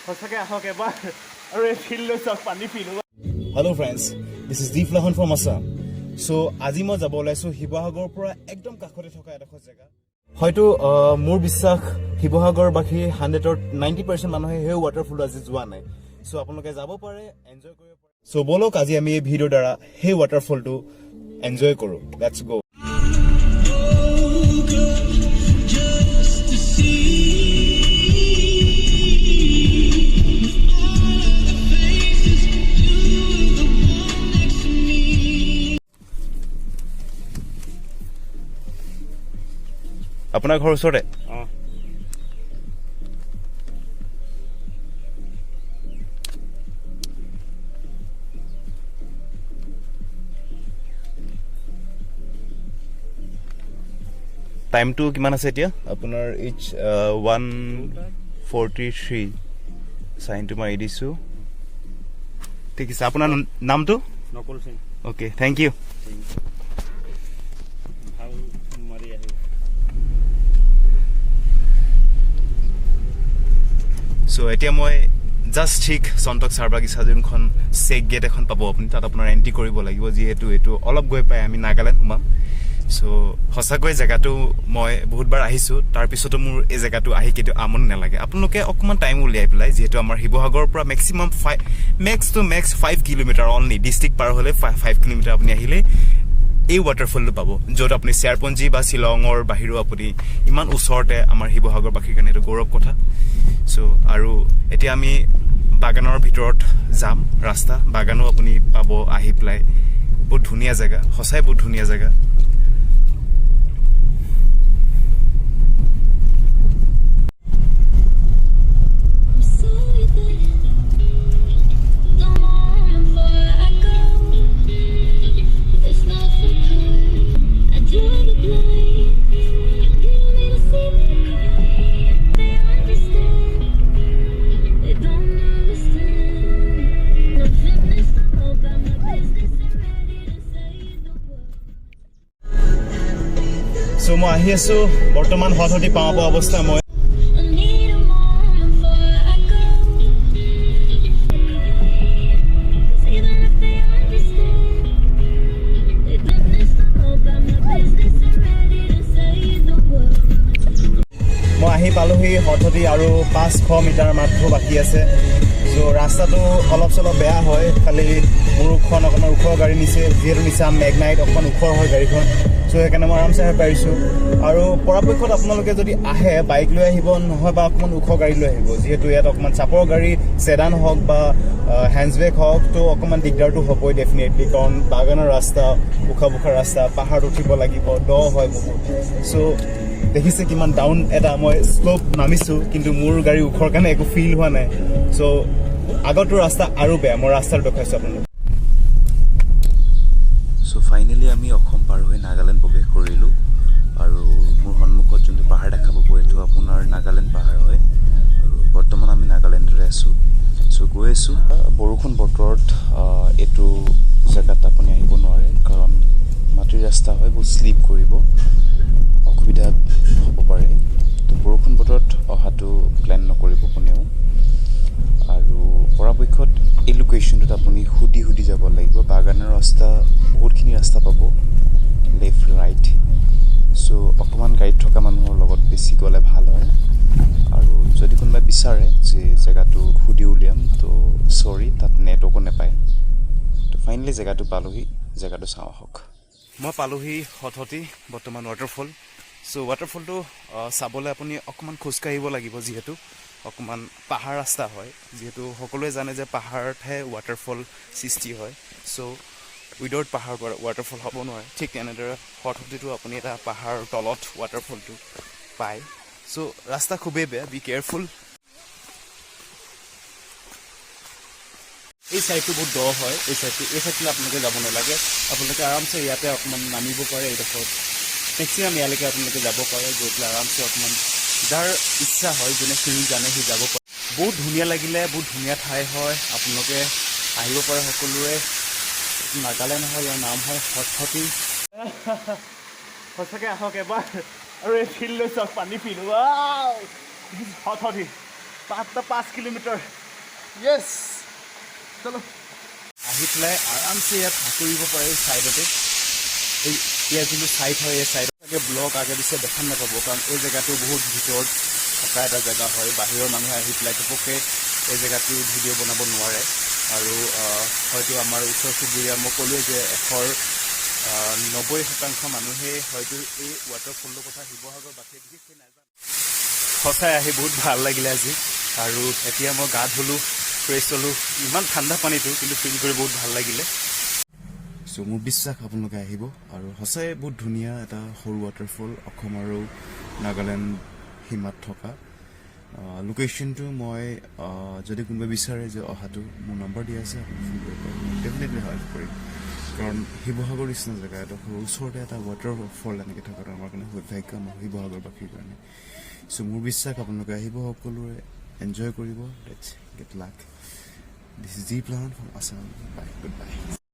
সঁচাকৈ আহক এবাৰ আৰু এই ফিল লৈ চাওক পানী fill. Hello' friends, this is Deep Lahon from Assam. So' আজি মই যাব ওলাইছোঁ শিৱসাগৰৰ পৰা একদম কাষতে থকা এডোখৰ জেগা। হয়তো মোৰ বিশ্বাস শিৱসাগৰবাসী 100ৰ 90% মানুহে সেই ৱাটাৰফল আজি যোৱা নাই। চ' আপোনালোকে যাব পাৰে, এনজয় কৰিব পাৰে। চ' ব'লক আজি আমি এই ভিডিঅ'ৰ দ্বাৰা সেই ৱাটাৰফলটো এনজয় কৰোঁ। লেটছ গ'। আপোনাৰ ঘৰ ওচৰতে? অঁ, টাইমটো কিমান আছে এতিয়া? আপোনাৰ 1:43 চাইনটো মাৰি দিছোঁ। ঠিক আছে, আপোনাৰ নামটো? Nakul Singh. Okay, thank you. ভাল মাৰি আহিব। চ' এতিয়া মই জাষ্ট ঠিক চন্তক চাহ বাগিচা যোনখন চেক গেট এখন পাব আপুনি, তাত আপোনাৰ এণ্ট্ৰি কৰিব লাগিব। যিহেতু এইটো অলপ গৈ পাই আমি নাগালেণ্ড সোমাম। চ' সঁচাকৈ জেগাটো মই বহুতবাৰ আহিছোঁ, তাৰপিছতো মোৰ এই জেগাটো আহি কেতিয়াও আমনি নালাগে। আপোনালোকে অকণমান টাইম উলিয়াই পেলাই, যিহেতু আমাৰ শিৱসাগৰৰ পৰা maximum max to max 5 kilometre only, district পাৰ হ'লে 5 কিলোমিটাৰ আপুনি আহিলে এই ৱাটাৰফলটো পাব, য'ত আপুনি চেৰাপুঞ্জী বা শ্বিলঙৰ বাহিৰেও আপুনি ইমান ওচৰতে আমাৰ শিৱসাগৰবাসীৰ কাৰণে এইটো গৌৰৱ কথা। চ' আৰু এতিয়া আমি বাগানৰ ভিতৰত যাম। ৰাস্তা বাগানো আপুনি পাব আহি পেলাই। বহুত ধুনীয়া জেগা, সঁচাই বহুত ধুনীয়া জেগা। চ' মই আহি আছোঁ বৰ্তমান হঠতি পাওঁ পোৱা অৱস্থা। মই আহি পালোহি হঠতি আৰু 500 মিটাৰ মাত্ৰ বাকী আছে। চ' ৰাস্তাটো অলপ চলপ বেয়া হয়, খালি মোৰখন অকণমান ওখ গাড়ী নিছে, যিহেতু নিচাম মেগনাইট অকণমান ওখ হয় গাড়ীখন। চ' সেইকাৰণে মই আৰামছে আহি পাৰিছোঁ। আৰু পৰাপক্ষত আপোনালোকে যদি আহে বাইক লৈ আহিব, নহয় বা অকণমান ওখ গাড়ী লৈ আহিব, যিহেতু ইয়াত অকণমান চাপৰ গাড়ী চেডান হওক বা হেণ্ডছবেগ হওক, তো অকণমান দিগদাৰটো হ'বই ডেফিনেটলি, কাৰণ বাগানৰ ৰাস্তা, উখা ৰাস্তা, পাহাৰত উঠিব লাগিব, দ হয় বহুত। চ' দেখিছে কিমান ডাউন এটা মই শ্লোপ নামিছোঁ, কিন্তু মোৰ গাড়ী ওখৰ কাৰণে একো ফিল হোৱা নাই। চ' আগতো ৰাস্তা আৰু বেয়া, মই ৰাস্তাটো দেখুৱাইছোঁ আপোনালোকক। চ' ফাইনেলি আমি অসম পাৰ হৈ নাগালেণ্ড প্ৰৱেশ কৰিলোঁ। আৰু মোৰ সন্মুখত যোনটো পাহাৰ দেখা পাব, এইটো আপোনাৰ নাগালেণ্ড পাহাৰ হয়। আৰু বৰ্তমান আমি নাগালেণ্ডতে আছোঁ। চ' গৈ আছোঁ। বৰষুণ বতৰত এইটো জেগাত আপুনি আহিব নোৱাৰে, কাৰণ মাটিৰ ৰাস্তা হয়, বহুত শ্লিপ কৰিব, অসুবিধা হ'ব পাৰে। তো বৰষুণ বতৰত অহাটো প্লেন নকৰিব কোনেও। আৰু পৰাপক্ষত এই লোকেশ্যনটোত আপুনি সুধি যাব লাগিব। বাগানৰ ৰাস্তা বহুতখিনি ৰাস্তা পাব, লেফ্ট ৰাইট। চ' অকণমান গাড়ীত থকা মানুহৰ লগত বেছি গ'লে ভাল হয়। আৰু যদি কোনোবাই বিচাৰে যে জেগাটো সুধি উলিয়াম, তো চৰি, তাত নেটৱৰ্কো নাপায়। তো ফাইনেলি জেগাটো পালোহি, জেগাটো চাওঁ আহক। মই পালোহি হঠতি বৰ্তমান ৱাটাৰফল। চ' ৱাটাৰফলটো চাবলৈ আপুনি অকণমান খোজকাঢ়িব লাগিব, যিহেতু অকণমান পাহাৰ ৰাস্তা হয়। যিহেতু সকলোৱে জানে যে পাহাৰতহে ৱাটাৰফল সৃষ্টি হয়। চ' উইদাউট পাহাৰ ৱাটাৰফল হ'ব নোৱাৰে। ঠিক তেনেদৰে হঠতিটো আপুনি এটা পাহাৰৰ তলত ৱাটাৰফলটো পায়। চ' ৰাস্তা খুবেই বেয়া, বি কেয়াৰফুল। এই ছাইডটো বহুত দ হয়, এই ছাইডটোলৈ আপোনালোকে যাব নালাগে। আপোনালোকে আৰামছে ইয়াতে অকণমান নামিব পাৰে। এইডোখৰত মেক্সিমাম ইয়ালৈকে আপোনালোকে যাব পাৰে, গৈ পেলাই আৰামছে অকণমান যাৰ ইচ্ছা হয়, যোনে ফিল্ড জানে সি যাব পাৰে। বহুত ধুনীয়া লাগিলে, বহুত ধুনীয়া ঠাই হয়, আপোনালোকে আহিব পাৰে সকলোৰে। নাগালেণ্ড হয়, ইয়াৰ নাম হয় হঠতি। সঁচাকৈ আহক এবাৰ আৰু এই ফিল লৈ চাওক পানী ফিল। হঠতি মাত্ৰ 5 কিলোমিটাৰ য়েছ চলো আহি পেলাই আৰামছে ইয়াত সাঁতুৰিব পাৰে এই ছাইডতে এই ইয়াৰ যোনটো ছাইড হয় এই ছাইডত চাগে ব্লক আগে পিছে দেখা নাপাব কাৰণ এই জেগাটো বহুত ভিতৰত থকা এটা জেগা হয় বাহিৰৰ মানুহে আহি পেলাই ঘপককৈ এই জেগাটো ভিডিঅ' বনাব নোৱাৰে আৰু হয়তো আমাৰ ওচৰ চুবুৰীয়া মই ক'লোৱে যে 90% মানুহে হয়তো এই ৱাটাৰফলটোৰ কথা শিৱসাগৰ বাসীয়ে বিশেষকৈ নাজানে সঁচাই আহি বহুত ভাল লাগিলে আজি আৰু এতিয়া মই গা ধুলোঁ ফ্ৰেছ হ'লোঁ ইমান ঠাণ্ডা পানীটো কিন্তু ফিল কৰি বহুত ভাল লাগিলে চ' মোৰ বিশ্বাস আপোনালোকে আহিব আৰু সঁচাই বহুত ধুনীয়া এটা সৰু ৱাটাৰফল অসম আৰু নাগালেণ্ড সীমাত থকা লোকেশ্যনটো মই যদি কোনোবাই বিচাৰে যে অহাটো মোৰ নম্বৰ দিয়া আছে আপুনি ফোন কৰিব পাৰিব ডেফিনেটলি হেল্প কৰিম কাৰণ শিৱসাগৰ নিচিনা জেগা এডোখৰ ওচৰতে এটা ৱাটাৰফল এনেকৈ থকাটো আমাৰ কাৰণে সৌভাগ্য আমাৰ শিৱসাগৰবাসীৰ কাৰণে চ' মোৰ বিশ্বাস আপোনালোকে আহিব সকলোৰে এনজয় কৰিব let's gate luck this is G plan from Assam bye good bye